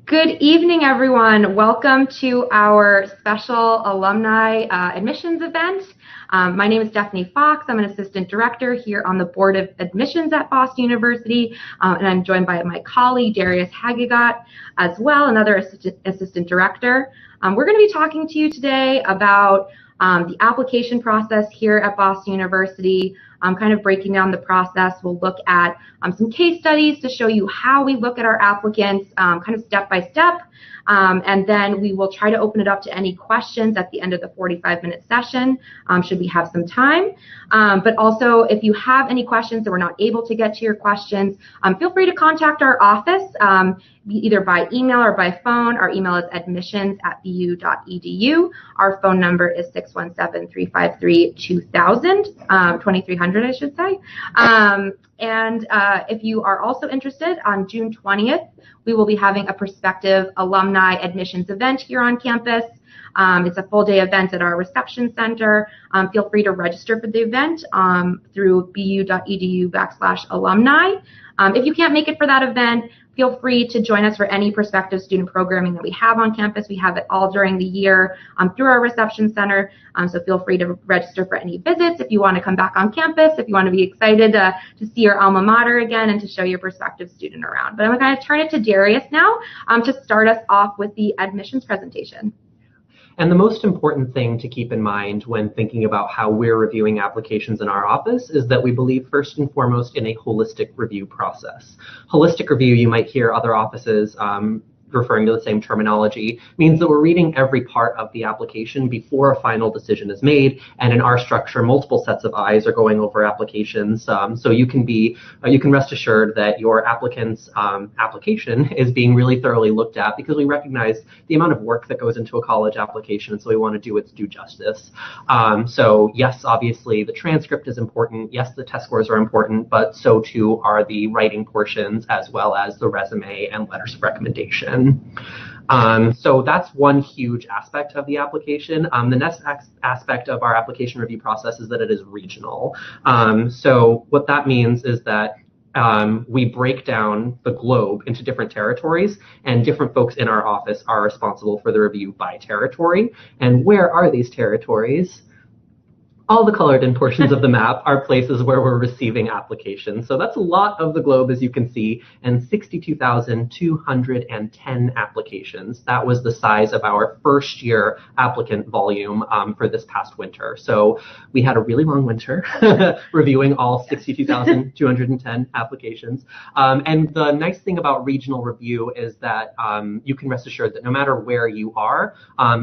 Good evening, everyone. Welcome to our special alumni admissions event. My name is Stephanie Fox. I'm an assistant director here on the Board of Admissions at Boston University, and I'm joined by my colleague, Darius Hagigot, as well, another assistant director. We're going to be talking to you today about the application process here at Boston University, kind of breaking down the process. We'll look at some case studies to show you how we look at our applicants, kind of step by step, and then we will try to open it up to any questions at the end of the 45-minute session, should we have some time. But also, if you have any questions that we're not able to get to your questions, feel free to contact our office, either by email or by phone. Our email is admissions@bu.edu. Our phone number is 617-353-2000, 2300, I should say. And if you are also interested, on June 20th, we will be having a prospective alumni admissions event here on campus. It's a full-day event at our reception center. Feel free to register for the event through bu.edu/alumni. If you can't make it for that event, feel free to join us for any prospective student programming that we have on campus. We have it all during the year through our reception center, so feel free to register for any visits if you want to come back on campus, if you want to be excited to see your alma mater again and to show your prospective student around. But I'm going to turn it to Darius now to start us off with the admissions presentation. And the most important thing to keep in mind when thinking about how we're reviewing applications in our office is that we believe first and foremost in a holistic review process. Holistic review, you might hear other offices referring to the same terminology, means that we're reading every part of the application before a final decision is made. And in our structure, multiple sets of eyes are going over applications. So you can rest assured that your applicant's application is being really thoroughly looked at, because we recognize the amount of work that goes into a college application, and so we want to do its due justice. So yes, obviously the transcript is important. Yes, the test scores are important, but so too are the writing portions, as well as the resume and letters of recommendation. So that's one huge aspect of the application. The next aspect of our application review process is that it is regional. So what that means is that we break down the globe into different territories, and different folks in our office are responsible for the review by territory. And where are these territories? All the colored in portions of the map are places where we're receiving applications. So that's a lot of the globe, as you can see, and 62,210 applications. That was the size of our first year applicant volume for this past winter. So we had a really long winter reviewing all 62,210 applications. And the nice thing about regional review is that you can rest assured that no matter where you are,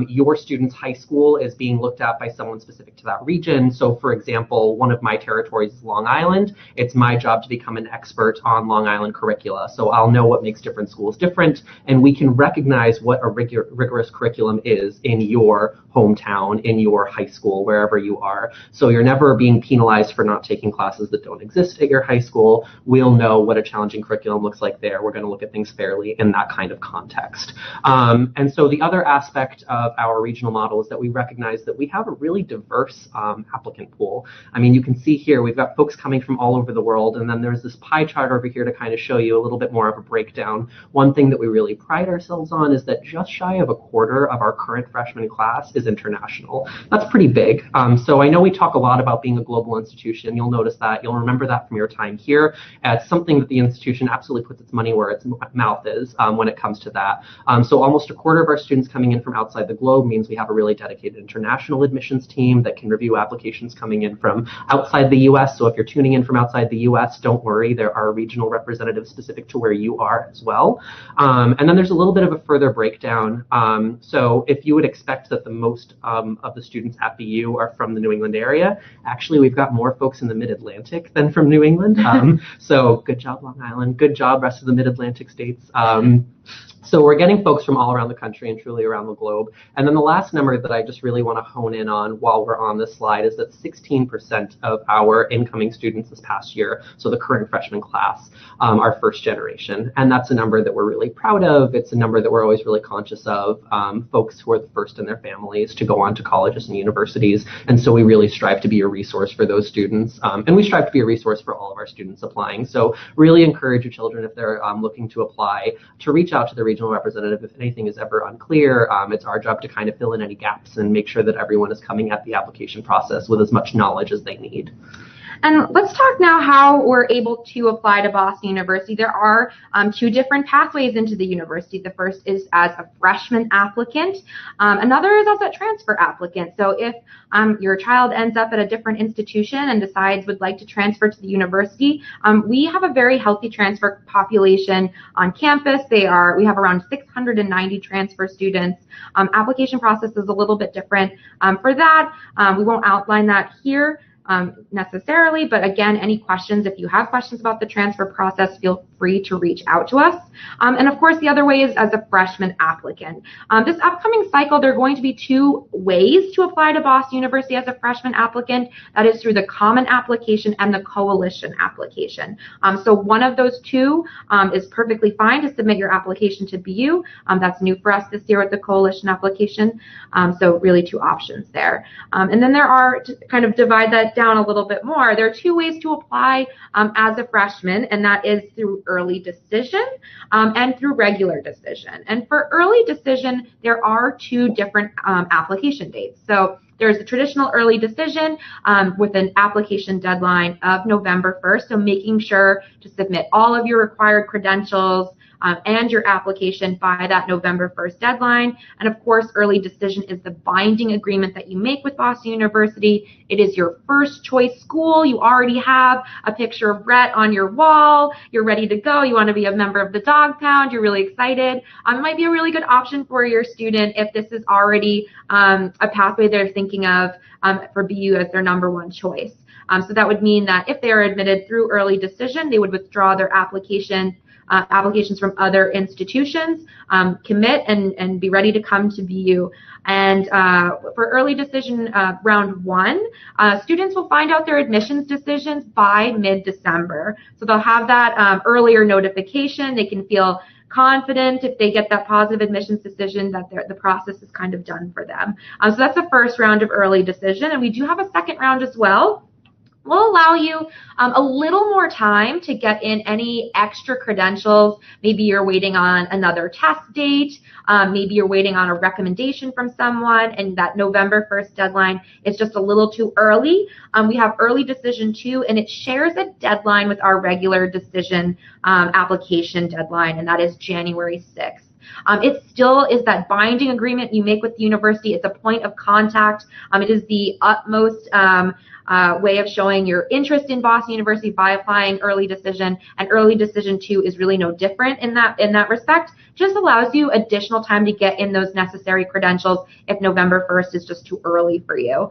your student's high school is being looked at by someone specific to that region. So for example, one of my territories is Long Island. It's my job to become an expert on Long Island curricula. So I'll know what makes different schools different, and we can recognize what a rigorous curriculum is in your hometown, in your high school, wherever you are. So you're never being penalized for not taking classes that don't exist at your high school. We'll know what a challenging curriculum looks like there. We're going to look at things fairly in that kind of context. And so the other aspect of our regional model is that we recognize that we have a really diverse applicant pool. I mean, you can see here, we've got folks coming from all over the world, and then there's this pie chart over here to kind of show you a little bit more of a breakdown. One thing that we really pride ourselves on is that just shy of a quarter of our current freshman class is international. That's pretty big. So I know we talk a lot about being a global institution. You'll notice that. You'll remember that from your time here. It's something that the institution absolutely puts its money where its mouth is when it comes to that. So almost a quarter of our students coming in from outside the globe means we have a really dedicated international admissions team that can review applications coming in from outside the US. So if you're tuning in from outside the US, don't worry, there are regional representatives specific to where you are as well. And then there's a little bit of a further breakdown. So if you would expect that the most of the students at BU are from the New England area, actually we've got more folks in the Mid-Atlantic than from New England. So good job, Long Island. Good job, rest of the Mid-Atlantic states. So we're getting folks from all around the country and truly around the globe. And then the last number that I just really want to hone in on while we're on this slide is that 16% of our incoming students this past year, so the current freshman class, are first generation. And that's a number that we're really proud of. It's a number that we're always really conscious of, folks who are the first in their families to go on to colleges and universities. And so we really strive to be a resource for those students. And we strive to be a resource for all of our students applying. So really encourage your children, if they're looking to apply, to reach out to the regional representative if anything is ever unclear. It's our job to kind of fill in any gaps and make sure that everyone is coming at the application process with as much knowledge as they need. And let's talk now how we're able to apply to Boston University. There are two different pathways into the university. The first is as a freshman applicant. Another is as a transfer applicant. So if your child ends up at a different institution and decides would like to transfer to the university, we have a very healthy transfer population on campus. We have around 690 transfer students. Application process is a little bit different for that. We won't outline that here necessarily, but again, any questions, if you have questions about the transfer process, feel free to reach out to us. And of course, the other way is as a freshman applicant. This upcoming cycle, there are going to be two ways to apply to Boston University as a freshman applicant. That is through the common application and the coalition application. So one of those two is perfectly fine to submit your application to BU. That's new for us this year with the coalition application. So really two options there. And then there are, to kind of divide that down a little bit more, there are two ways to apply as a freshman, and that is through early decision and through regular decision. And for early decision, there are two different application dates. So there's a traditional early decision with an application deadline of November 1st, so making sure to submit all of your required credentials and your application by that November 1st deadline. And of course, early decision is the binding agreement that you make with Boston University. It is your first choice school. You already have a picture of Brett on your wall. You're ready to go. You want to be a member of the Dog Pound. You're really excited. It might be a really good option for your student if this is already a pathway they're thinking of for BU as their #1 choice. So that would mean that if they are admitted through early decision, they would withdraw their applications from other institutions, commit, and be ready to come to BU. And for early decision round 1, students will find out their admissions decisions by mid-December. So they'll have that earlier notification. They can feel confident if they get that positive admissions decision that the process is kind of done for them. So that's the first round of early decision. And we do have a second round as well. We'll allow you a little more time to get in any extra credentials. Maybe you're waiting on another test date. Maybe you're waiting on a recommendation from someone, and that November 1st deadline is just a little too early. We have early decision 2, and it shares a deadline with our regular decision application deadline, and that is January 6th. It still is that binding agreement you make with the university. It's a point of contact. It is the utmost way of showing your interest in Boston University by applying early decision, and early decision 2 is really no different in that respect. Just allows you additional time to get in those necessary credentials if November 1st is just too early for you.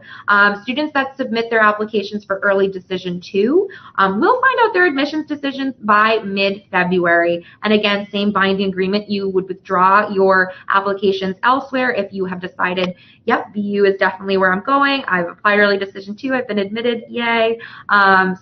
Students that submit their applications for early decision 2 will find out their admissions decisions by mid-February. And again, same binding agreement. You would withdraw your applications elsewhere if you have decided, yep, BU is definitely where I'm going. I've applied early decision 2. I've been admitted, yay.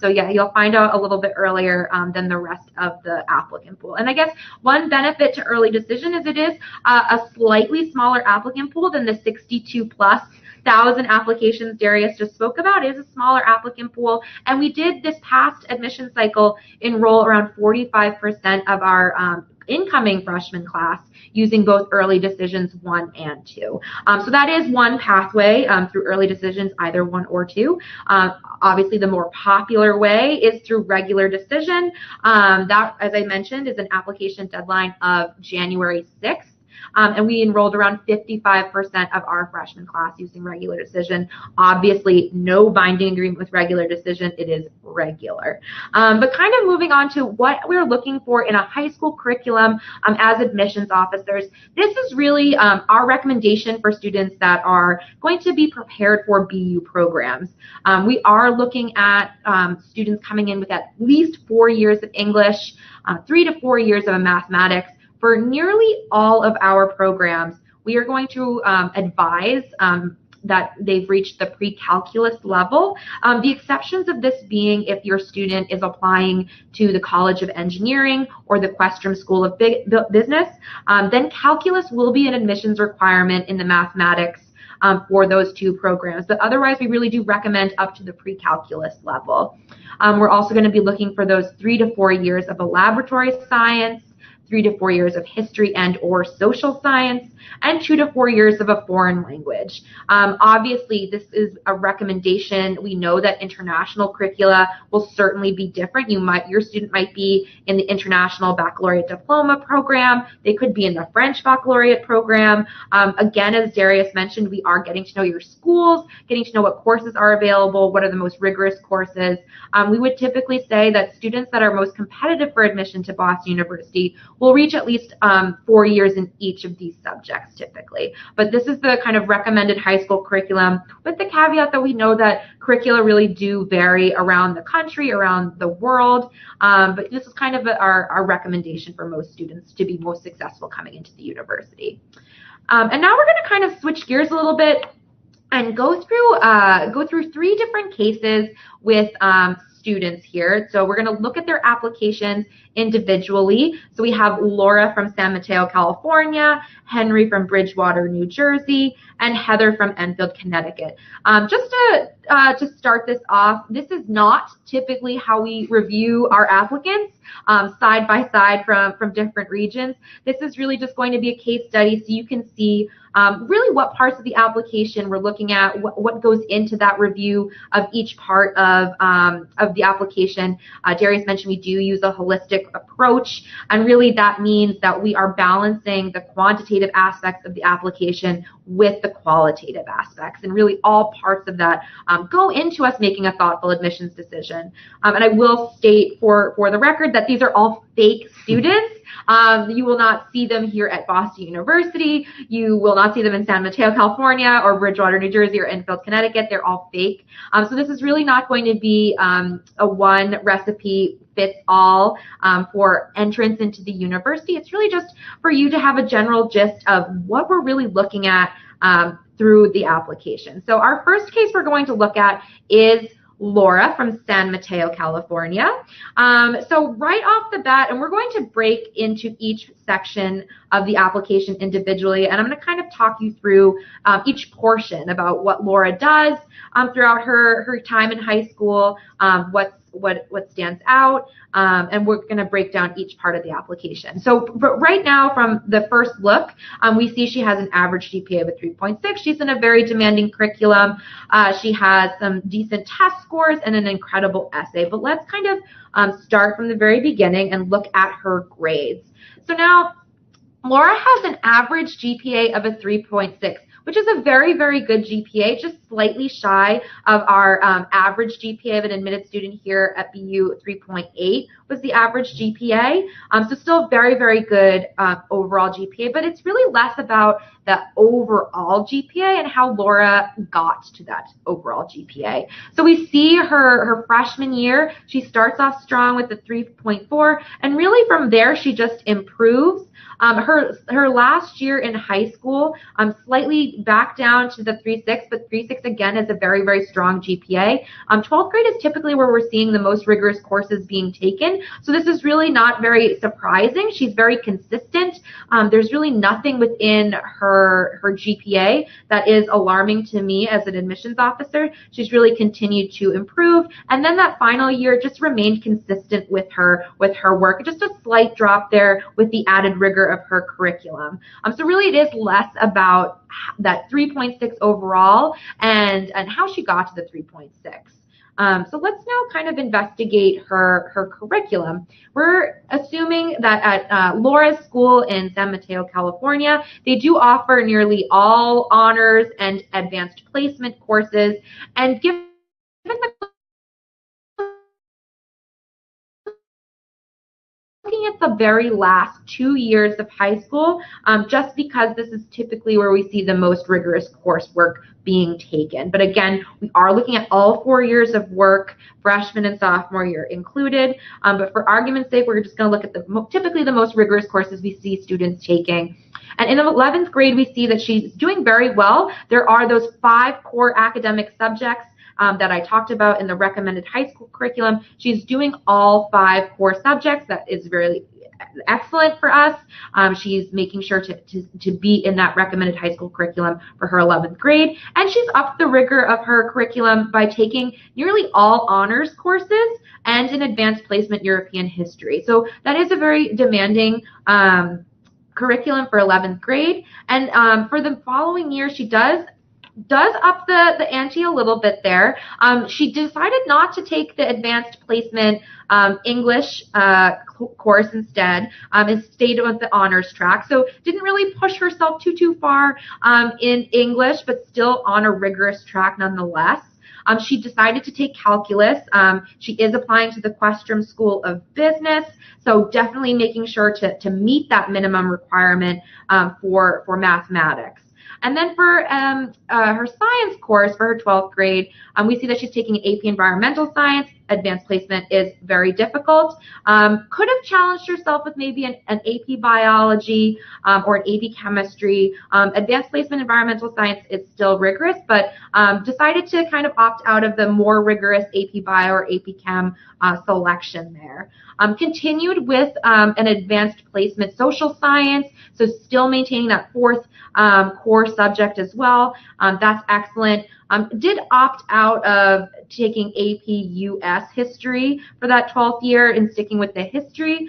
So yeah, you'll find out a little bit earlier than the rest of the applicant pool. And I guess one benefit to early decision is it is a slightly smaller applicant pool than the 62,000+ applications Darius just spoke about. It is a smaller applicant pool, and we did this past admission cycle enroll around 45% of our incoming freshman class using both early decisions 1 and 2. So that is one pathway through early decisions, either 1 or 2. Obviously, the more popular way is through regular decision. That, as I mentioned, is an application deadline of January 6th. And we enrolled around 55% of our freshman class using regular decision. Obviously, no binding agreement with regular decision. It is regular. But kind of moving on to what we're looking for in a high school curriculum as admissions officers, this is really our recommendation for students that are going to be prepared for BU programs. We are looking at students coming in with at least 4 years of English, 3 to 4 years of mathematics. For nearly all of our programs, we are going to advise that they've reached the pre-calculus level. The exceptions of this being if your student is applying to the College of Engineering or the Questrom School of Business, then calculus will be an admissions requirement in the mathematics for those two programs. But otherwise, we really do recommend up to the pre-calculus level. We're also going to be looking for those 3 to 4 years of a laboratory science, 3 to 4 years of history and or social science, and 2 to 4 years of a foreign language. Obviously, this is a recommendation. We know that international curricula will certainly be different. Your student might be in the International Baccalaureate Diploma program. They could be in the French Baccalaureate program. Again, as Darius mentioned, we are getting to know your schools, getting to know what courses are available, what are the most rigorous courses. We would typically say that students that are most competitive for admission to Boston University will reach at least 4 years in each of these subjects typically. But this is the kind of recommended high school curriculum, with the caveat that we know that curricula really do vary around the country, around the world. But this is kind of our recommendation for most students to be most successful coming into the university. And now we're going to kind of switch gears a little bit and go through 3 different cases with students here. So we're going to look at their applications individually. So we have Laura from San Mateo, California, Henry from Bridgewater, New Jersey, and Heather from Enfield, Connecticut. Just to start this off, this is not typically how we review our applicants side by side from different regions. This is really just going to be a case study so you can see really what parts of the application we're looking at, what goes into that review of each part of the application. Darius mentioned we do use a holistic approach, and really that means that we are balancing the quantitative aspects of the application with the qualitative aspects, and really all parts of that go into us making a thoughtful admissions decision. And I will state for the record that these are all fake students. You will not see them here at Boston University. You will not see them in San Mateo, California, or Bridgewater, New Jersey, or Enfield, Connecticut. They're all fake. So this is really not going to be a one recipe fits all for entrance into the university. It's really just for you to have a general gist of what we're really looking at through the application. So our first case we're going to look at is Laura from San Mateo, California. So right off the bat, and we're going to break into each section of the application individually, and I'm going to kind of talk you through each portion about what Laura does throughout her time in high school, what stands out, and we're going to break down each part of the application. So but right now, from the first look, we see she has an average GPA of a 3.6. She's in a very demanding curriculum. She has some decent test scores and an incredible essay. But let's kind of start from the very beginning and look at her grades. So now, Laura has an average GPA of a 3.6, which is a very, very good GPA, just slightly shy of our average GPA of an admitted student here at BU. 3.8 was the average GPA. So still very, very good overall GPA, but it's really less about the overall GPA and how Laura got to that overall GPA. So we see her freshman year, she starts off strong with the 3.4, and really from there she just improves. Her last year in high school, slightly back down to the 3.6, but 3.6 again is a very, very strong GPA. 12th grade is typically where we're seeing the most rigorous courses being taken, so this is really not very surprising. She's very consistent. There's really nothing within her GPA that is alarming to me as an admissions officer. She's really continued to improve, and then that final year just remained consistent with her work. Just a slight drop there with the added rigor of her curriculum. So really it is less about that 3.6 overall and how she got to the 3.6. So let's now kind of investigate her curriculum. We're assuming that at Laura's school in San Mateo, California, they do offer nearly all honors and advanced placement courses, and given the looking at the very last 2 years of high school, just because this is typically where we see the most rigorous coursework being taken. But again, we are looking at all 4 years of work, freshman and sophomore year included. But for argument's sake, we're just going to look at typically the most rigorous courses we see students taking. And in the 11th grade, we see that she's doing very well. There are those 5 core academic subjects that I talked about in the recommended high school curriculum. She's doing all 5 core subjects. That is very excellent for us. She's making sure to be in that recommended high school curriculum for her 11th grade. And she's upped the rigor of her curriculum by taking nearly all honors courses and an advanced placement European history. So that is a very demanding curriculum for 11th grade. And for the following year, she does up the ante a little bit there. She decided not to take the advanced placement English course instead, and stayed with the honors track. So didn't really push herself too far in English, but still on a rigorous track nonetheless. She decided to take calculus. She is applying to the Questrom School of Business, so definitely making sure to meet that minimum requirement for mathematics. And then for her science course for her 12th grade, we see that she's taking AP Environmental Science. Advanced placement is very difficult. Could have challenged herself with maybe an AP Biology or an AP Chemistry. Advanced placement Environmental Science is still rigorous, but decided to kind of opt out of the more rigorous AP Bio or AP Chem selection there. Continued with an advanced placement Social Science, so still maintaining that 4th core subject as well. That's excellent. Did opt out of taking AP US History for that 12th year and sticking with the history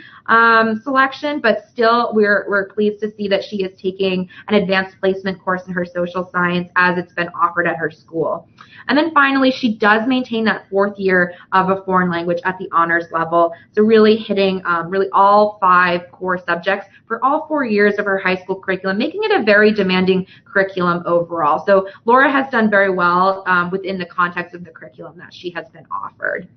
selection, but still we're pleased to see that she is taking an advanced placement course in her social science as it's been offered at her school. And then finally, she does maintain that 4th year of a foreign language at the honors level, so really hitting really all 5 core subjects for all 4 years of her high school curriculum, making it a very demanding curriculum overall. So Laura has done very well within the context of the curriculum that she has been offered.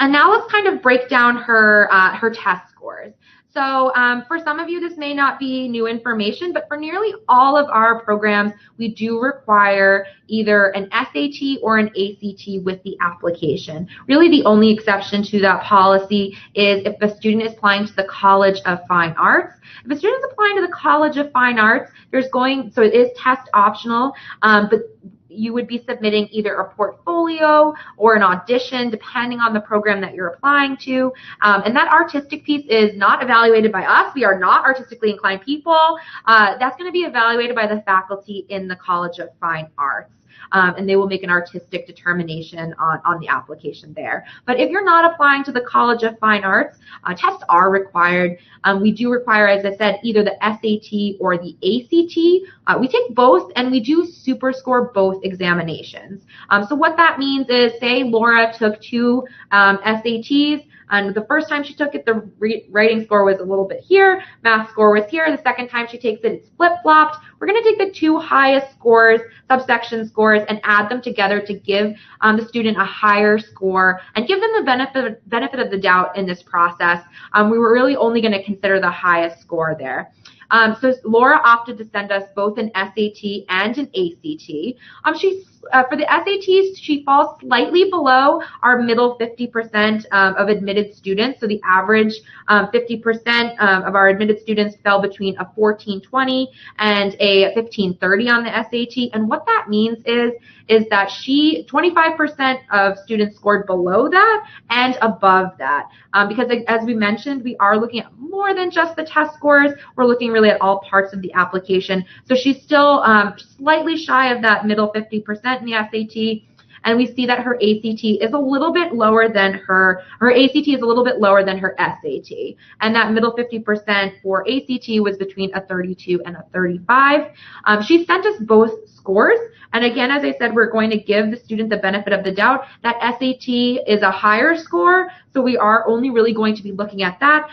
And now let's kind of break down her test scores. So for some of you, this may not be new information, but for nearly all of our programs, we do require either an SAT or an ACT with the application. Really, the only exception to that policy is if a student is applying to the College of Fine Arts. If a student is applying to the College of Fine Arts, so it is test optional, but you would be submitting either a portfolio or an audition, depending on the program that you're applying to. And that artistic piece is not evaluated by us. We are not artistically inclined people. That's going to be evaluated by the faculty in the College of Fine Arts. And they will make an artistic determination on the application there. But if you're not applying to the College of Fine Arts, tests are required. We do require, as I said, either the SAT or the ACT. We take both, and we do super score both examinations. So what that means is, say Laura took 2 SATs, and the first time she took it, the writing score was a little bit here, math score was here. The second time she takes it, it's flip-flopped. We're going to take the 2 highest scores, subsection scores, and add them together to give the student a higher score and give them the benefit of the doubt in this process. We were really only going to consider the highest score there. So Laura opted to send us both an SAT and an ACT. For the SATs, she falls slightly below our middle 50% of admitted students. So the average 50% of our admitted students fell between a 1420 and a 1530 on the SAT. And what that means is that 25% of students scored below that and above that. Because as we mentioned, we are looking at more than just the test scores. We're looking really at all parts of the application. So she's still slightly shy of that middle 50% in the SAT. And we see that her ACT is a little bit lower than her ACT is a little bit lower than her SAT. And that middle 50% for ACT was between a 32 and a 35. She sent us both scores. And again, as I said, we're going to give the student the benefit of the doubt. That SAT is a higher score, so we are only really going to be looking at that.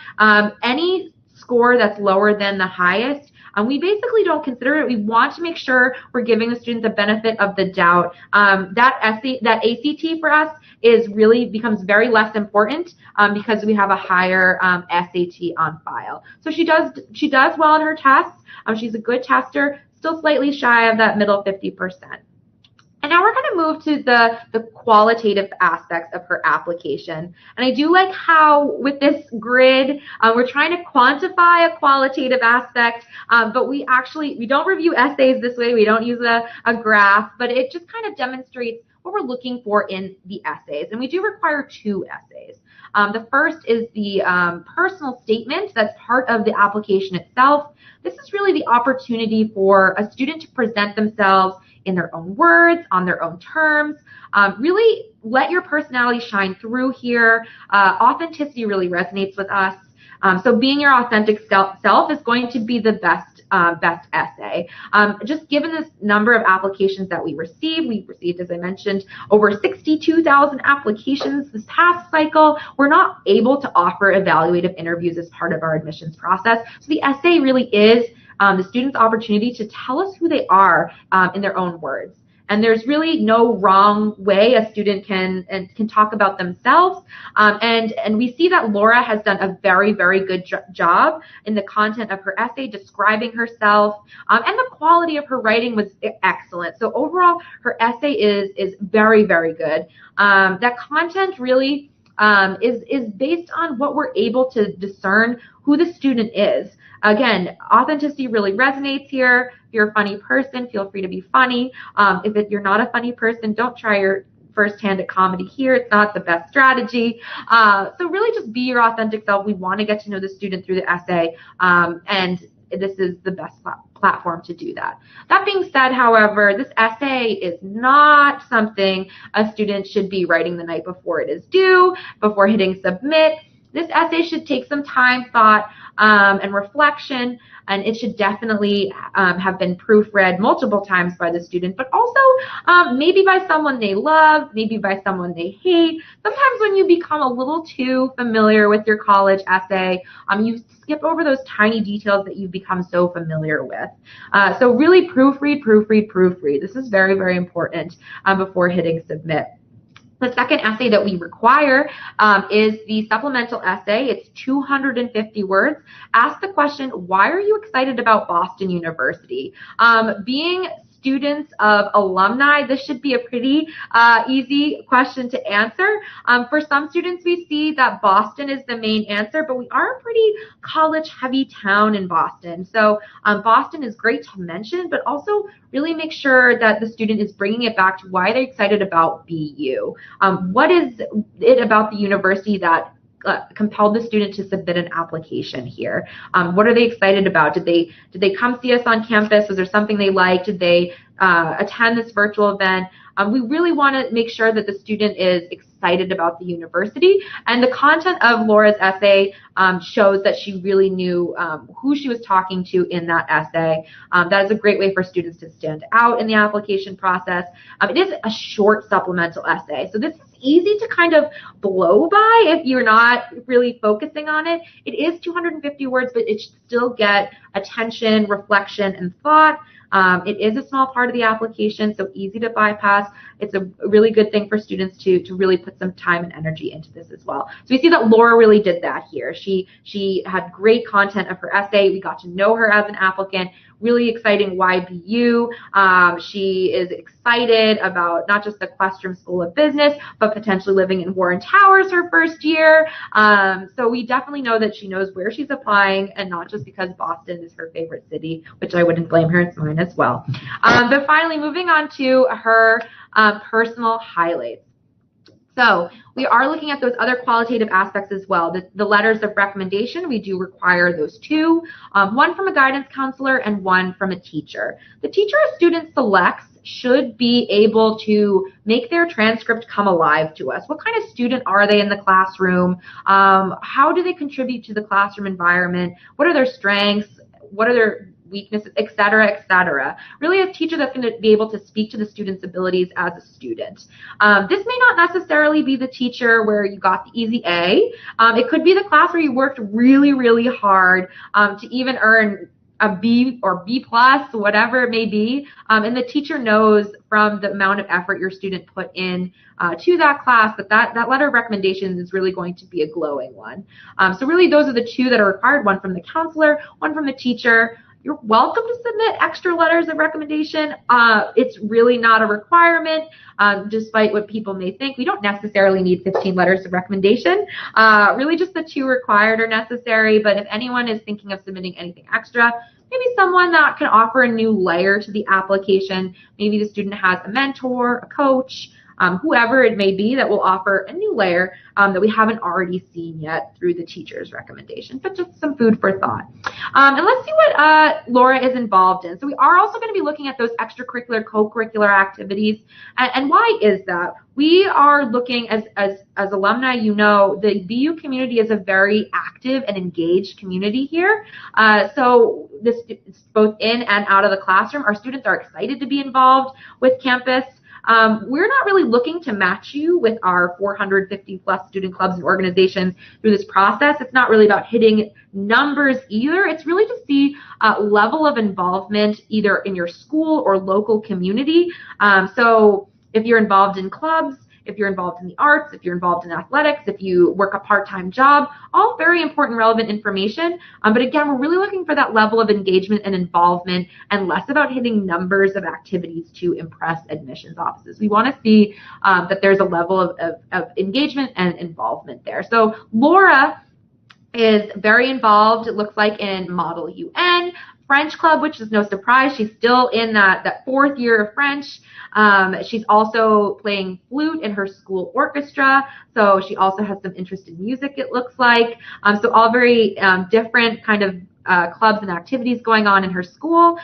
Any score that's lower than the highest, we basically don't consider it. We want to make sure we're giving the student the benefit of the doubt. That ACT for us becomes very less important because we have a higher SAT on file. So she does well in her tests. She's a good tester, still slightly shy of that middle 50%. And now we're going to move to the qualitative aspects of her application. And I do like how with this grid, we're trying to quantify a qualitative aspect, but we don't review essays this way. We don't use a graph, but it just kind of demonstrates what we're looking for in the essays. And we do require 2 essays. The first is the personal statement that's part of the application itself. This is really the opportunity for a student to present themselves in their own words, on their own terms. Really let your personality shine through here. Authenticity really resonates with us. So being your authentic self is going to be the best essay. Just given this number of applications that we received, as I mentioned, over 62,000 applications this past cycle. We're not able to offer evaluative interviews as part of our admissions process. So the essay really is the student's opportunity to tell us who they are in their own words. And there's really no wrong way a student can talk about themselves. And we see that Laura has done a very, very good job in the content of her essay, describing herself, and the quality of her writing was excellent. So overall, her essay is very, very good. That content really is based on what we're able to discern who the student is. Again, authenticity really resonates here. If you're a funny person, feel free to be funny. If you're not a funny person, don't try your first hand at comedy here. It's not the best strategy. So really just be your authentic self. We want to get to know the student through the essay, and this is the best platform to do that. That being said, however, this essay is not something a student should be writing the night before it is due, before hitting submit. This essay should take some time, thought, and reflection, and it should definitely have been proofread multiple times by the student, but also maybe by someone they love, maybe by someone they hate. Sometimes when you become a little too familiar with your college essay, you skip over those tiny details that you've become so familiar with. So really proofread, proofread, proofread. This is very, very important before hitting submit. The second essay that we require is the supplemental essay. It's 250 words. Ask the question, why are you excited about Boston University? Being students of alumni, this should be a pretty easy question to answer. For some students, we see that Boston is the main answer, but we are a pretty college-heavy town in Boston. So Boston is great to mention, but also really make sure that the student is bringing it back to why they're excited about BU. What is it about the university that compelled the student to submit an application here? What are they excited about? Did they come see us on campus? Was there something they liked? Did they attend this virtual event? We really want to make sure that the student is excited about the university, and the content of Laura's essay shows that she really knew who she was talking to in that essay. That is a great way for students to stand out in the application process. It is a short supplemental essay, so this is easy to kind of blow by if you're not really focusing on it. It is 250 words, but it should still get attention, reflection, and thought. It is a small part of the application, so easy to bypass. It's a really good thing for students to really put some time and energy into this as well. So we see that Laura really did that here. She had great content of her essay. We got to know her as an applicant. Really exciting YBU. She is excited about not just the Questrom School of Business, but potentially living in Warren Towers her first year. So we definitely know that she knows where she's applying, and not just because Boston is her favorite city, which I wouldn't blame her, it's mine as well. But finally, moving on to her personal highlights. So we are looking at those other qualitative aspects as well. The letters of recommendation, we do require those 2, one from a guidance counselor and one from a teacher. The teacher a student selects should be able to make their transcript come alive to us. What kind of student are they in the classroom? How do they contribute to the classroom environment? What are their strengths? What are their weaknesses, et cetera, et cetera. Really a teacher that's going to be able to speak to the student's abilities as a student. This may not necessarily be the teacher where you got the easy A. It could be the class where you worked really, really hard to even earn a B or B plus, whatever it may be. And the teacher knows from the amount of effort your student put in to that class that letter of recommendation is really going to be a glowing one. So really those are the 2 that are required, one from the counselor, one from the teacher. You're welcome to submit extra letters of recommendation. It's really not a requirement, despite what people may think. We don't necessarily need 15 letters of recommendation. Really just the 2 required are necessary, but if anyone is thinking of submitting anything extra, maybe someone that can offer a new layer to the application. Maybe the student has a mentor, a coach, whoever it may be that will offer a new layer that we haven't already seen yet through the teacher's recommendation, but just some food for thought. And let's see what Laura is involved in. So we are also going to be looking at those extracurricular, co-curricular activities. And why is that? We are looking, as alumni, you know, the BU community is a very active and engaged community here. So this both in and out of the classroom, our students are excited to be involved with campus. We're not really looking to match you with our 450 plus student clubs and organizations through this process. It's not really about hitting numbers either. It's really to see level of involvement either in your school or local community. So if you're involved in clubs, if you're involved in the arts, if you're involved in athletics, if you work a part-time job, all very important, relevant information. But again, we're really looking for that level of engagement and involvement and less about hitting numbers of activities to impress admissions offices. We want to see that there's a level of engagement and involvement there. So Laura is very involved, it looks like, in Model UN, French Club, which is no surprise. She's still in that fourth year of French. She's also playing flute in her school orchestra, so she also has some interest in music, it looks like. So all very different kind of clubs and activities going on in her school.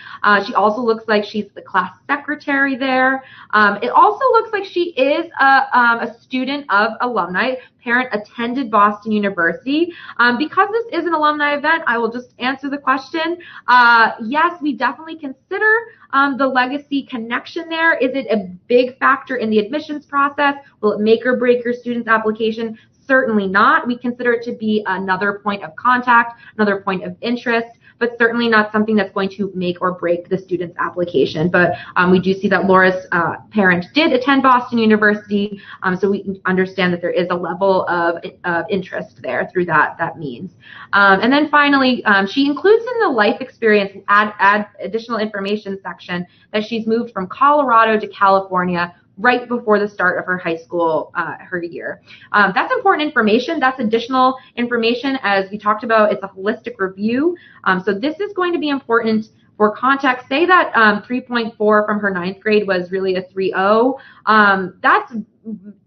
She also looks like she's the class secretary there. It also looks like she is a student of Alumni. Parent attended Boston University. Because this is an alumni event, I will just answer the question. Yes, we definitely consider the legacy connection there. Is it a big factor in the admissions process? Will it make or break your student's application? Certainly not. We consider it to be another point of contact, another point of interest, but certainly not something that's going to make or break the student's application. But we do see that Laura's parent did attend Boston University, so we understand that there is a level of interest there through that means. And then finally, she includes in the life experience add additional information section that she's moved from Colorado to California right before the start of her high school, her year. That's important information. That's additional information. As we talked about, it's a holistic review. So this is going to be important for context. Say that 3.4 from her ninth grade was really a 3.0. That's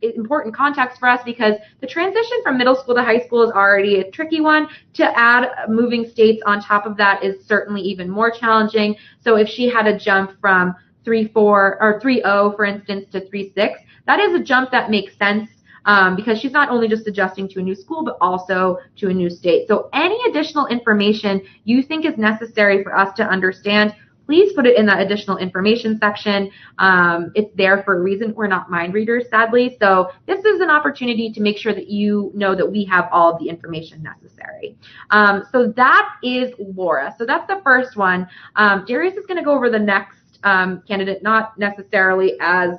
important context for us because the transition from middle school to high school is already a tricky one. To add moving states on top of that is certainly even more challenging. So if she had a jump from 3.4 or 3.0, for instance, to 3.6, that is a jump that makes sense because she's not only just adjusting to a new school, but also to a new state. So any additional information you think is necessary for us to understand, please put it in that additional information section. It's there for a reason. We're not mind readers, sadly. So this is an opportunity to make sure that you know that we have all of the information necessary. So that is Laura. So that's the first one. Darius is going to go over the next candidate, not necessarily as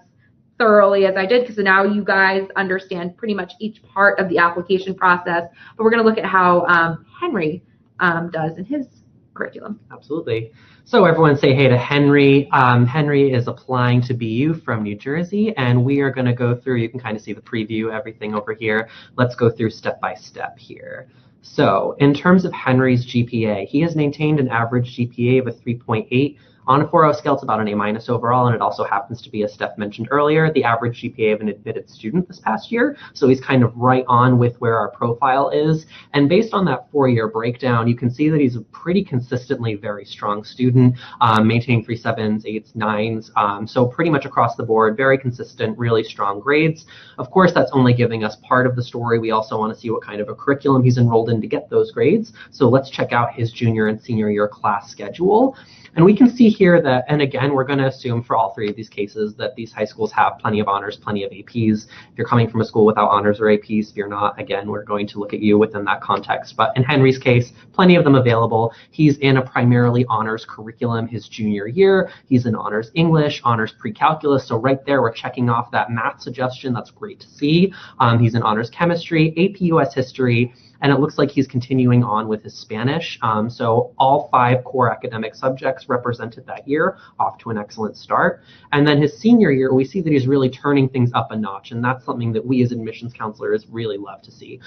thoroughly as I did, because now you guys understand pretty much each part of the application process, but we're going to look at how Henry does in his curriculum. Absolutely. So everyone say hey to Henry. Henry is applying to BU from New Jersey, and we are going to go through, you can kind of see the preview, everything over here. Let's go through step by step here. So in terms of Henry's GPA, he has maintained an average GPA of a 3.8. On a 4.0 scale, it's about an A- overall, and it also happens to be, as Steph mentioned earlier, the average GPA of an admitted student this past year. So he's kind of right on with where our profile is. And based on that 4-year breakdown, you can see that he's a pretty consistently very strong student, maintaining 3.7s, 8s, 9s. So pretty much across the board, very consistent, really strong grades. Of course, that's only giving us part of the story. We also want to see what kind of a curriculum he's enrolled in to get those grades. So let's check out his junior and senior year class schedule. And we can see here that, and again, we're going to assume for all three of these cases that these high schools have plenty of honors, plenty of APs. If you're coming from a school without honors or APs, if you're not, again, we're going to look at you within that context. But in Henry's case, plenty of them available. He's in a primarily honors curriculum his junior year. He's in honors English, honors pre-calculus. So right there, we're checking off that math suggestion. That's great to see. He's in honors chemistry, AP US history, And it looks like he's continuing on with his Spanish. So all 5 core academic subjects represented that year, off to an excellent start. And then his senior year, we see that he's really turning things up a notch. And that's something that we as admissions counselors really love to see.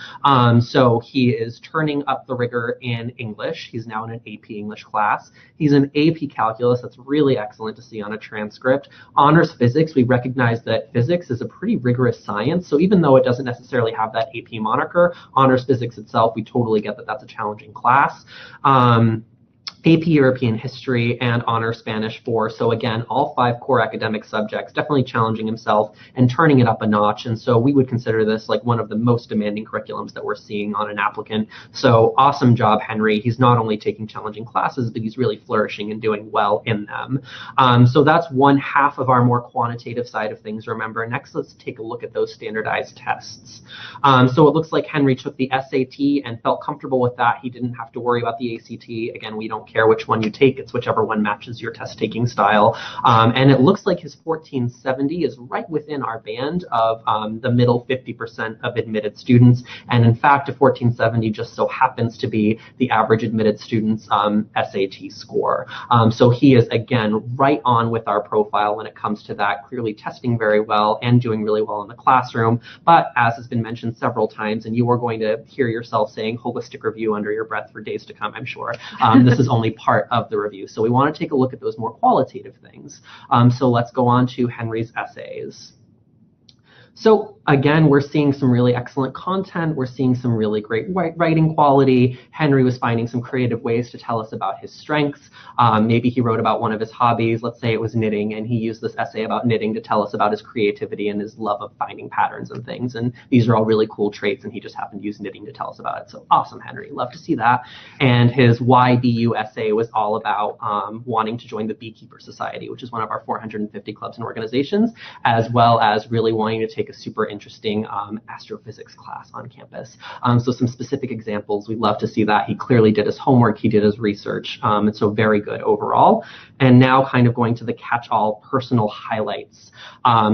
So he is turning up the rigor in English. He's now in an AP English class. He's in AP Calculus. That's really excellent to see on a transcript. Honors Physics, we recognize that physics is a pretty rigorous science. So even though it doesn't necessarily have that AP moniker, Honors Physics itself, we totally get that that's a challenging class. AP European History and Honor Spanish 4. So again, all 5 core academic subjects, definitely challenging himself and turning it up a notch. And so we would consider this like one of the most demanding curriculums that we're seeing on an applicant. So awesome job, Henry. He's not only taking challenging classes, but he's really flourishing and doing well in them. So that's one half of our more quantitative side of things. Remember, next let's take a look at those standardized tests. So it looks like Henry took the SAT and felt comfortable with that. He didn't have to worry about the ACT. Again, we don't care which one you take. It's whichever one matches your test taking style. And it looks like his 1470 is right within our band of the middle 50% of admitted students. And in fact, a 1470 just so happens to be the average admitted student's SAT score. So he is, again, right on with our profile when it comes to that, clearly testing very well and doing really well in the classroom. But as has been mentioned several times, and you are going to hear yourself saying holistic review under your breath for days to come, I'm sure, this is only part of the review. So we want to take a look at those more qualitative things. So let's go on to Henry's essays. So again, we're seeing some really excellent content. We're seeing some really great writing quality. Henry was finding some creative ways to tell us about his strengths. Maybe he wrote about one of his hobbies. Let's say it was knitting, and he used this essay about knitting to tell us about his creativity and his love of finding patterns and things. And these are all really cool traits, and he just happened to use knitting to tell us about it. So awesome, Henry. Love to see that. And his Why BU essay was all about wanting to join the Beekeeper Society, which is one of our 450 clubs and organizations, as well as really wanting to take a super interesting astrophysics class on campus. So some specific examples, we'd love to see that. He clearly did his homework, he did his research, and so very good overall. And now kind of going to the catch-all personal highlights.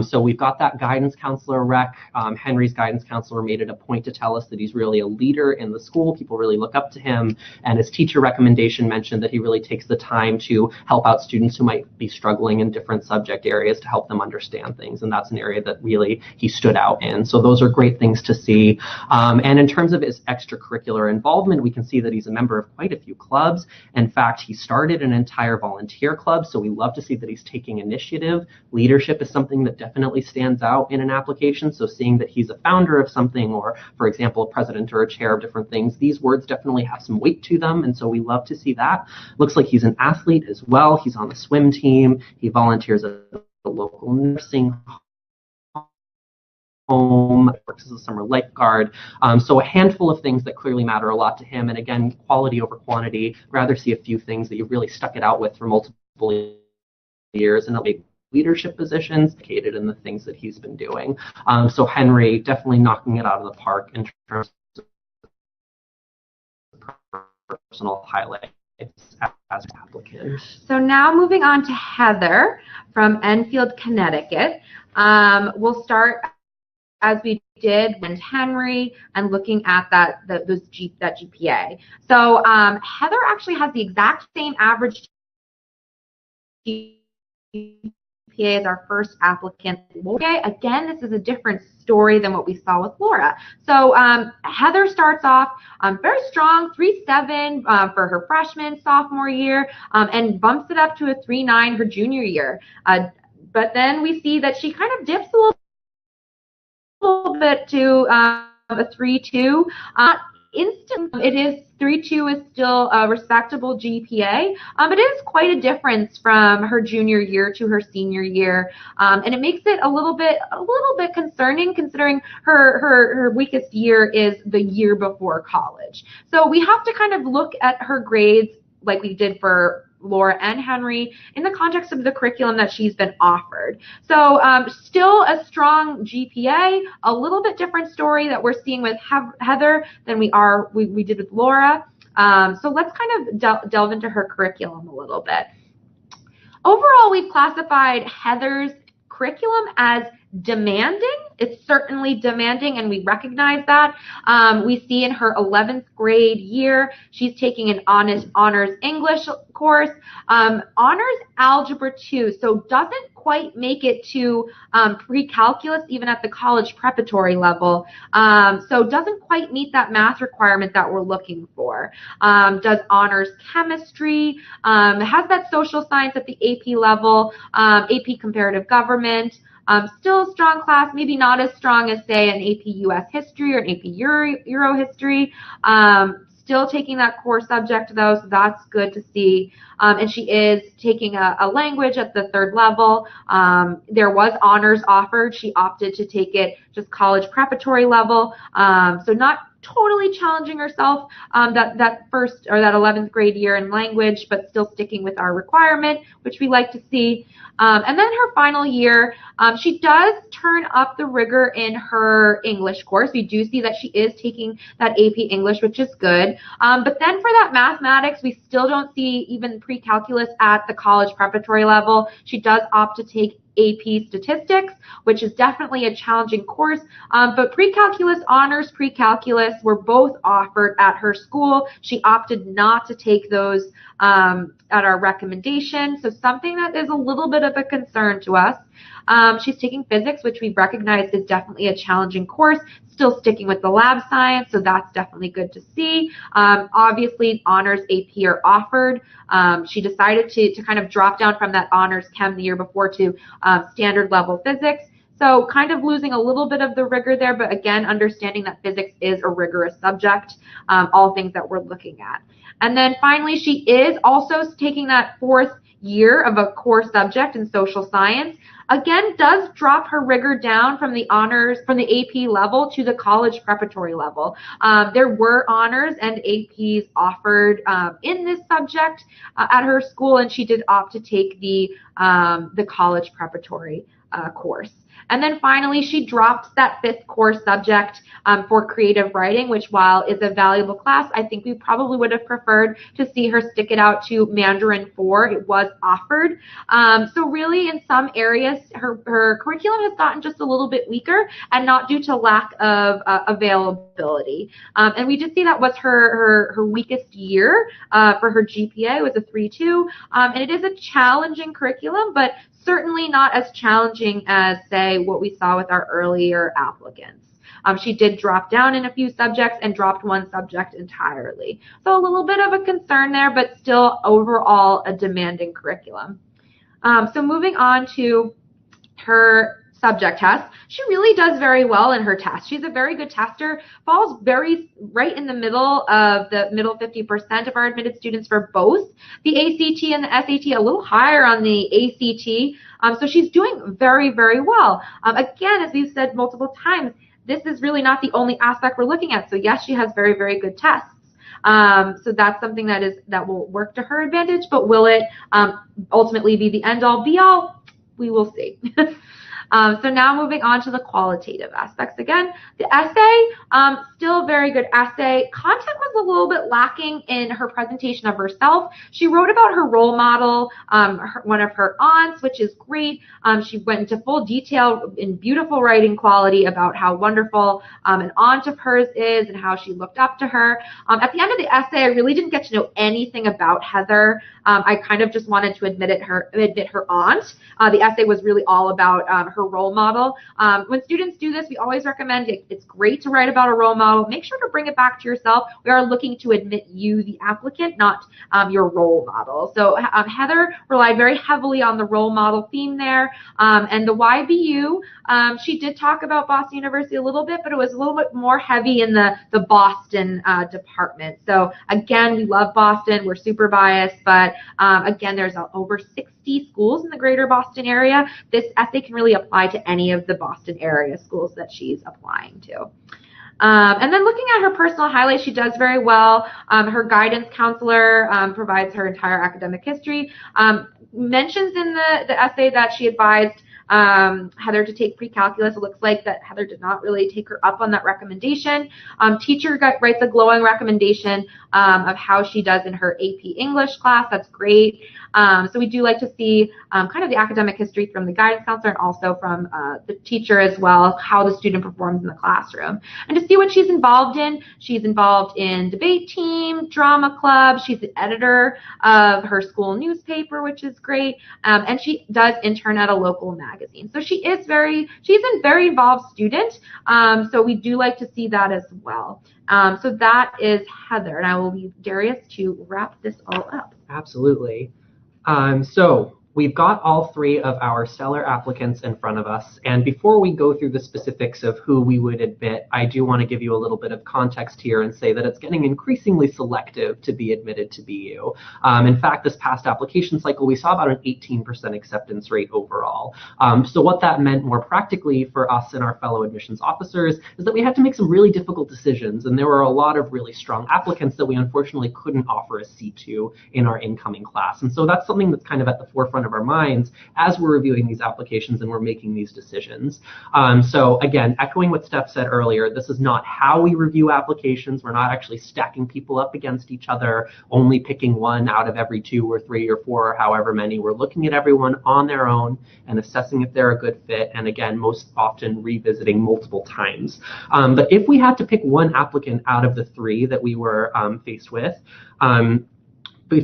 So we've got that guidance counselor rec. Henry's guidance counselor made it a point to tell us that he's really a leader in the school. People really look up to him. And his teacher recommendation mentioned that he really takes the time to help out students who might be struggling in different subject areas to help them understand things. And that's an area that really he stood out in. So those are great things to see. And in terms of his extracurricular involvement, we can see that he's a member of quite a few clubs. In fact, he started an entire volunteer club. So we love to see that he's taking initiative. Leadership is something that definitely stands out in an application. So seeing that he's a founder of something, or for example, a president or a chair of different things, these words definitely have some weight to them. And so we love to see that. Looks like he's an athlete as well. He's on the swim team. He volunteers at the local nursing home, works as a summer lifeguard. So a handful of things that clearly matter a lot to him. And again, quality over quantity. Rather see a few things that you've really stuck it out with for multiple years and make leadership positions, indicated in the things that he's been doing. So Henry definitely knocking it out of the park in terms of personal highlights as an applicant. So now moving on to Heather from Enfield, Connecticut. We'll start as we did with Henry and looking at that GPA. So Heather actually has the exact same average GPA as our first applicant, Laura. Again, this is a different story than what we saw with Laura. So Heather starts off very strong, 3.7 for her freshman, sophomore year, and bumps it up to a 3.9 her junior year. But then we see that she kind of dips a little bit to a 3.2. It is 3.2 is still a respectable GPA, but it is quite a difference from her junior year to her senior year, and it makes it a little bit concerning considering her weakest year is the year before college. So we have to kind of look at her grades like we did for Laura and Henry in the context of the curriculum that she's been offered. So still a strong GPA, a little bit different story that we're seeing with Heather than we did with Laura. So let's kind of delve into her curriculum a little bit. Overall, we've classified Heather's curriculum as demanding. It's certainly demanding, and we recognize that. We see in her 11th grade year, she's taking an honors English course, honors algebra 2, so doesn't quite make it to pre-calculus even at the college preparatory level, so doesn't quite meet that math requirement that we're looking for. Does honors chemistry, has that social science at the AP level, AP comparative government. Still a strong class, maybe not as strong as, say, an AP US history or an AP Euro history. Still taking that core subject, though, so that's good to see. And she is taking a language at the 3rd level. There was honors offered. She opted to take it just college preparatory level. So not totally challenging herself that first or that 11th grade year in language, but still sticking with our requirement, which we like to see. And then her final year, she does turn up the rigor in her English course. We do see that she is taking that AP English, which is good. But then for that mathematics, we still don't see even pre-calculus at the college preparatory level. She does opt to take AP Statistics, which is definitely a challenging course, but pre-calculus, honors pre-calculus were both offered at her school. She opted not to take those at our recommendation, so something that is a little bit of a concern to us. She's taking physics, which we recognize is definitely a challenging course, still sticking with the lab science, so that's definitely good to see. Obviously, honors AP are offered. She decided to kind of drop down from that honors chem the year before to standard level physics. So kind of losing a little bit of the rigor there, but again, understanding that physics is a rigorous subject, all things that we're looking at. And then finally, she is also taking that 4th year of a core subject in social science. Again, does drop her rigor down from the honors, from the AP level to the college preparatory level. There were honors and APs offered in this subject at her school, and she did opt to take the college preparatory course. And then finally, she dropped that 5th core subject for creative writing, which while is a valuable class, I think we probably would have preferred to see her stick it out to Mandarin 4. It was offered. So really in some areas, her curriculum has gotten just a little bit weaker, and not due to lack of availability. And we did see that was her weakest year for her GPA was a 3.2. And it is a challenging curriculum, but certainly not as challenging as, say, what we saw with our earlier applicants. She did drop down in a few subjects and dropped one subject entirely. So a little bit of a concern there, but still overall a demanding curriculum. So moving on to her subject test, she really does very well in her test. She's a very good tester, falls right in the middle of the middle 50% of our admitted students for both the ACT and the SAT, a little higher on the ACT. So she's doing very, very well. Again, as we've said multiple times, this is really not the only aspect we're looking at. So yes, she has very, very good tests. So that's something that will work to her advantage, but will it ultimately be the end-all, be-all? We will see. So now moving on to the qualitative aspects. Again, the essay, still a very good essay. Content was a little bit lacking in her presentation of herself. She wrote about her role model, one of her aunts, which is great. She went into full detail in beautiful writing quality about how wonderful an aunt of hers is and how she looked up to her. At the end of the essay, I really didn't get to know anything about Heather. I kind of just wanted to admit her aunt. The essay was really all about her role model. When students do this, we always recommend it's great to write about a role model. Make sure to bring it back to yourself. We are looking to admit you, the applicant, not your role model. So Heather relied very heavily on the role model theme there. And the YBU, she did talk about Boston University a little bit, but it was a little bit more heavy in the Boston department. So again, we love Boston. We're super biased, but again, there's over 60 schools in the greater Boston area. This essay can really apply to any of the Boston area schools that she's applying to. And then looking at her personal highlights, she does very well. Her guidance counselor provides her entire academic history. Mentions in the essay that she advised Heather to take pre-calculus. It looks like that Heather did not really take her up on that recommendation. Teacher writes a glowing recommendation of how she does in her AP English class. That's great. So we do like to see kind of the academic history from the guidance counselor and also from the teacher as well, how the student performs in the classroom. And to see what she's involved in. She's involved in debate team, drama club. She's the editor of her school newspaper, which is great. And she does intern at a local magazine. So she's a very involved student. So we do like to see that as well. So that is Heather, and I will leave Darius to wrap this all up. Absolutely. So we've got all three of our stellar applicants in front of us. And before we go through the specifics of who we would admit, I do want to give you a little bit of context here and say that it's getting increasingly selective to be admitted to BU. In fact, this past application cycle, we saw about an 18% acceptance rate overall. So what that meant more practically for us and our fellow admissions officers is that we had to make some really difficult decisions. And there were a lot of really strong applicants that we unfortunately couldn't offer a seat to in our incoming class. And so that's something that's kind of at the forefront of our minds as we're reviewing these applications and we're making these decisions. So again, echoing what Steph said earlier, this is not how we review applications. We're not actually stacking people up against each other, only picking one out of every 2 or 3 or 4 or however many. We're looking at everyone on their own and assessing if they're a good fit, and again, most often revisiting multiple times. But if we had to pick one applicant out of the 3 that we were faced with,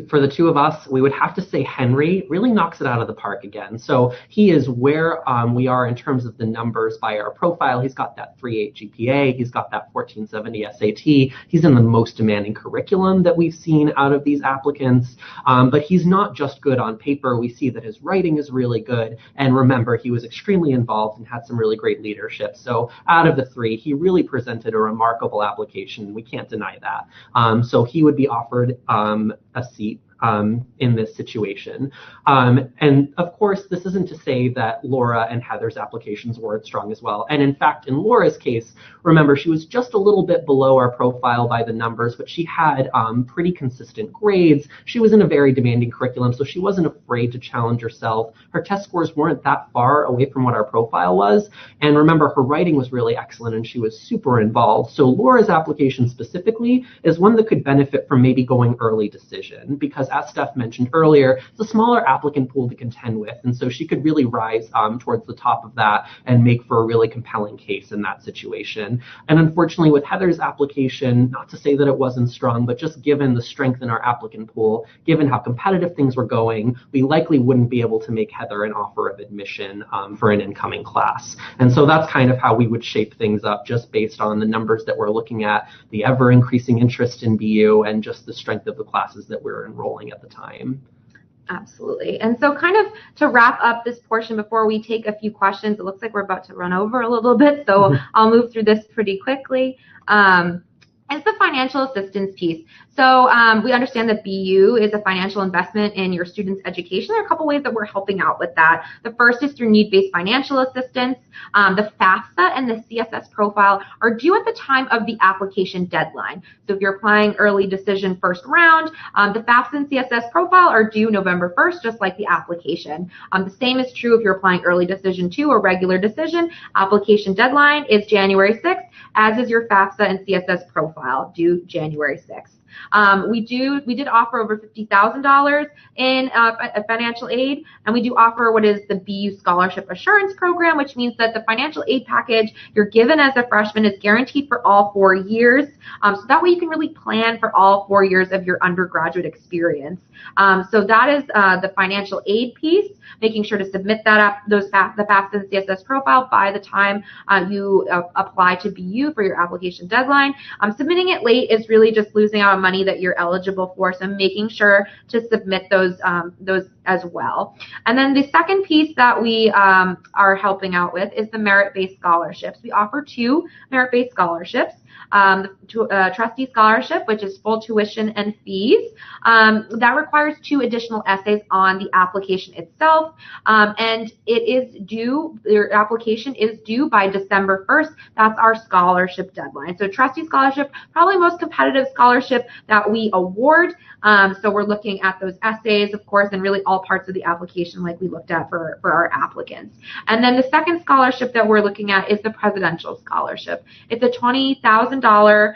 for the 2 of us, we would have to say Henry really knocks it out of the park again. So he is where we are in terms of the numbers by our profile. He's got that 3.8 GPA. He's got that 1470 SAT. He's in the most demanding curriculum that we've seen out of these applicants. But he's not just good on paper. We see that his writing is really good. And remember, he was extremely involved and had some really great leadership. So out of the 3, he really presented a remarkable application. We can't deny that. So he would be offered a seat in this situation. And of course, this isn't to say that Laura and Heather's applications weren't strong as well. And in fact, in Laura's case, remember, she was just a little bit below our profile by the numbers, but she had pretty consistent grades. She was in a very demanding curriculum, so she wasn't afraid to challenge herself. Her test scores weren't that far away from what our profile was. And remember, her writing was really excellent and she was super involved. So Laura's application specifically is one that could benefit from maybe going early decision, because as Steph mentioned earlier, it's a smaller applicant pool to contend with, and so she could really rise towards the top of that and make for a really compelling case in that situation. And unfortunately, with Heather's application, not to say that it wasn't strong, but just given the strength in our applicant pool, given how competitive things were going, we likely wouldn't be able to make Heather an offer of admission for an incoming class. And so that's kind of how we would shape things up, just based on the numbers that we're looking at, the ever-increasing interest in BU, and just the strength of the classes that we're enrolling at the time. Absolutely. And so kind of to wrap up this portion before we take a few questions, it looks like we're about to run over a little bit, so I'll move through this pretty quickly. Is the financial assistance piece. So we understand that BU is a financial investment in your students' education. There are a couple ways that we're helping out with that. The first is through need-based financial assistance. The FAFSA and the CSS profile are due at the time of the application deadline. So if you're applying early decision first round, the FAFSA and CSS profile are due November 1st, just like the application. The same is true if you're applying early decision 2 or regular decision. Application deadline is January 6th, as is your FAFSA and CSS profile, due January 6th. We did offer over $50,000 in financial aid, and we do offer what is the BU Scholarship Assurance Program, which means that the financial aid package you're given as a freshman is guaranteed for all 4 years. So that way you can really plan for all 4 years of your undergraduate experience. So that is the financial aid piece, making sure to submit that the FAFSA and CSS profile by the time you apply to BU for your application deadline. Submitting it late is really just losing out on money that you're eligible for, so making sure to submit those as well. And then the second piece that we are helping out with is the merit-based scholarships. We offer 2 merit-based scholarships. trustee scholarship, which is full tuition and fees. That requires 2 additional essays on the application itself, and it is due, your application is due by December 1st. That's our scholarship deadline. So trustee scholarship, probably most competitive scholarship that we award. So we're looking at those essays, of course, and really all parts of the application like we looked at for our applicants. And then the second scholarship that we're looking at is the presidential scholarship. It's a $20,000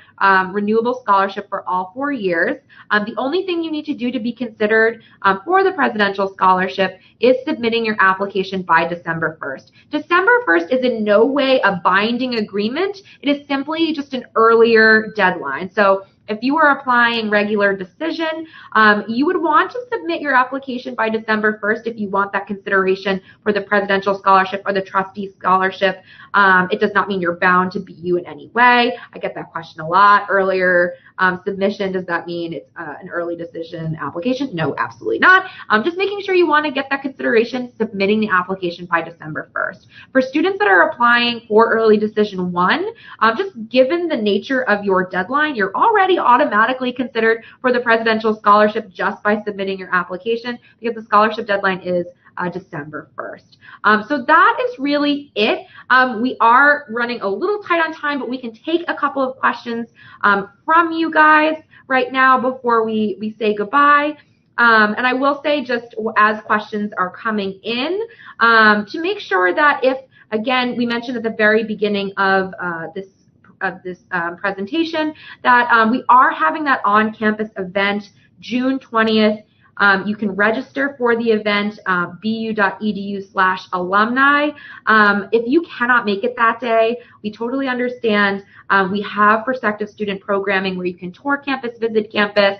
renewable scholarship for all 4 years. The only thing you need to do to be considered for the presidential scholarship is submitting your application by December 1st. December 1st is in no way a binding agreement. It is simply just an earlier deadline. So if you were applying regular decision, you would want to submit your application by December 1st if you want that consideration for the presidential scholarship or the trustee scholarship. It does not mean you're bound to BU in any way. I get that question a lot. Earlier submission, does that mean it's an early decision application? No, absolutely not. Just making sure you want to get that consideration, submitting the application by December 1st. For students that are applying for early decision 1, just given the nature of your deadline, you're already automatically considered for the presidential scholarship just by submitting your application, because the scholarship deadline is December 1st. So that is really it. We are running a little tight on time, but we can take a couple of questions from you guys right now before we say goodbye. And I will say, just as questions are coming in, to make sure that if, again, we mentioned at the very beginning of this presentation that we are having that on-campus event June 20th. You can register for the event, bu.edu/alumni. If you cannot make it that day, we totally understand. We have prospective student programming where you can tour campus, visit campus,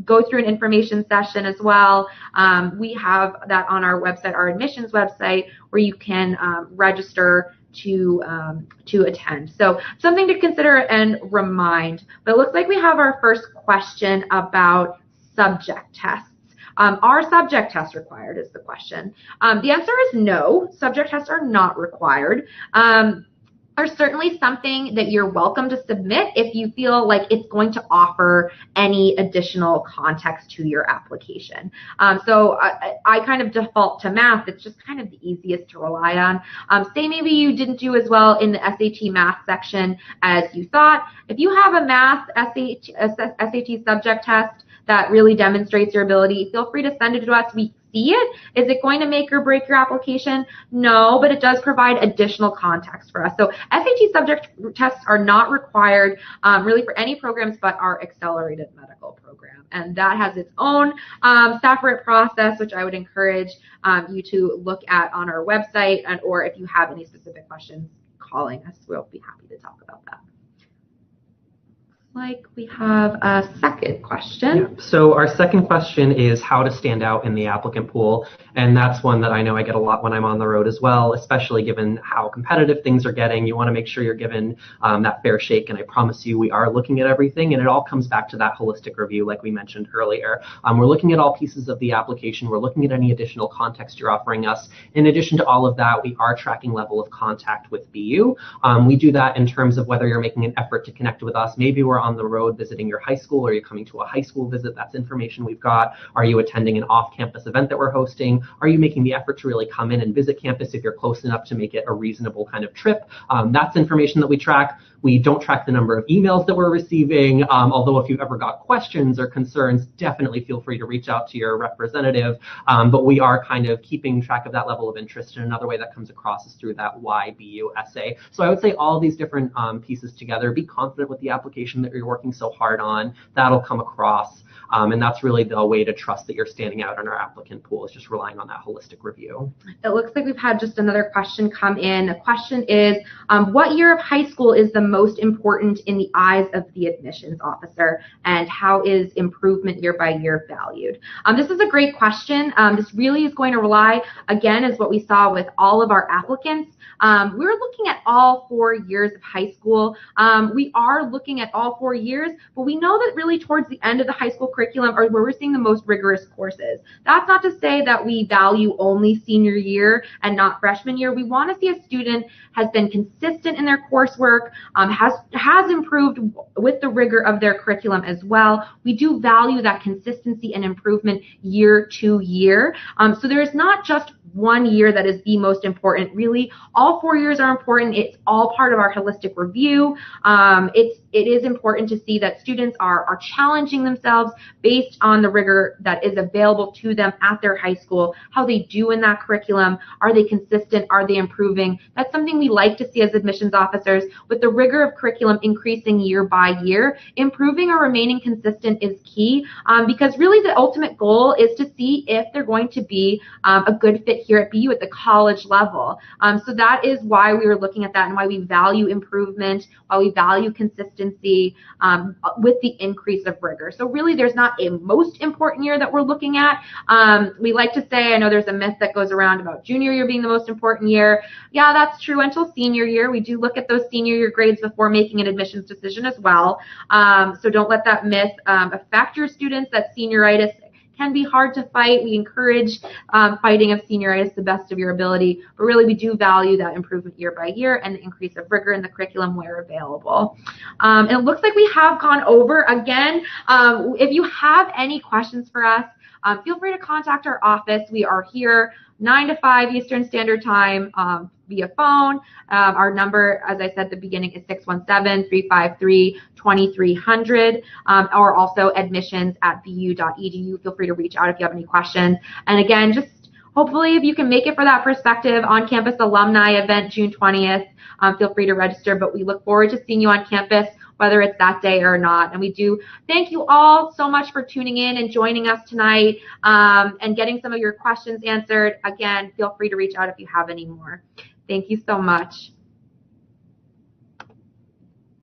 go through an information session as well. We have that on our website, our admissions website, where you can register to attend. So something to consider and remind. But it looks like we have our first question about subject tests. Are subject tests required is the question. The answer is no, subject tests are not required. Are certainly something that you're welcome to submit if you feel like it's going to offer any additional context to your application. So I kind of default to math. It's just kind of the easiest to rely on. Say maybe you didn't do as well in the SAT math section as you thought. If you have a math SAT subject test that really demonstrates your ability, feel free to send it to us. We see it. Is it going to make or break your application? No, but it does provide additional context for us. So SAT subject tests are not required really for any programs but our accelerated medical program. And that has its own separate process, which I would encourage you to look at on our website, and or if you have any specific questions, calling us. We'll be happy to talk about that. Like we have a second question. Yeah. So our second question is how to stand out in the applicant pool. And that's one that I know I get a lot when I'm on the road as well, especially given how competitive things are getting. You want to make sure you're given that fair shake. And I promise you, we are looking at everything. And it all comes back to that holistic review, like we mentioned earlier. We're looking at all pieces of the application. We're looking at any additional context you're offering us. In addition to all of that, we are tracking level of contact with BU. We do that in terms of whether you're making an effort to connect with us. Maybe we're on the road visiting your high school, or you're coming to a high school visit. That's information we've got. Are you attending an off-campus event that we're hosting? Are you making the effort to really come in and visit campus if you're close enough to make it a reasonable kind of trip? That's information that we track. We don't track the number of emails that we're receiving, although if you've ever got questions or concerns, definitely feel free to reach out to your representative. But we are kind of keeping track of that level of interest. And another way that comes across is through that YBU essay. So I would say all these different pieces together, be confident with the application that you're working so hard on. That'll come across. And that's really the way to trust that you're standing out in our applicant pool, is just relying on that holistic review. It looks like we've had just another question come in. The question is, what year of high school is the most important in the eyes of the admissions officer, and how is improvement year by year valued? This is a great question. This really is going to rely, again, as what we saw with all of our applicants. We're looking at all 4 years of high school. We are looking at all all 4 years, but we know that really towards the end of the high school curriculum are where we're seeing the most rigorous courses. That's not to say that we value only senior year and not freshman year. We want to see a student has been consistent in their coursework, has improved with the rigor of their curriculum as well. We do value that consistency and improvement year to year. So there is not just one year that is the most important. Really, all 4 years are important. It's all part of our holistic review. It is important to see that students are challenging themselves based on the rigor that is available to them at their high school, how they do in that curriculum. Are they consistent? Are they improving? That's something we like to see as admissions officers. With the rigor of curriculum increasing year by year, improving or remaining consistent is key, because really the ultimate goal is to see if they're going to be a good fit here at BU at the college level. So that is why we were looking at that and why we value improvement, why we value consistency with the increase of rigor. So really there's not a most important year that we're looking at. We like to say, I know there's a myth that goes around about junior year being the most important year. Yeah, that's true until senior year. We do look at those senior year grades before making an admissions decision as well. So don't let that myth affect your students, that senioritis can be hard to fight. We encourage fighting of senioritis to the best of your ability, but really we do value that improvement year by year and the increase of rigor in the curriculum where available. And it looks like we have gone over again. If you have any questions for us, feel free to contact our office. We are here 9 to 5 Eastern Standard Time via phone. Our number, as I said at the beginning, is 617-353-2300, or also admissions@bu.edu. Feel free to reach out if you have any questions. And again, just hopefully if you can make it for that Perspective on-campus alumni event June 20th, feel free to register. But we look forward to seeing you on campus, whether it's that day or not. And we do thank you all so much for tuning in and joining us tonight and getting some of your questions answered. Again, feel free to reach out if you have any more. Thank you so much.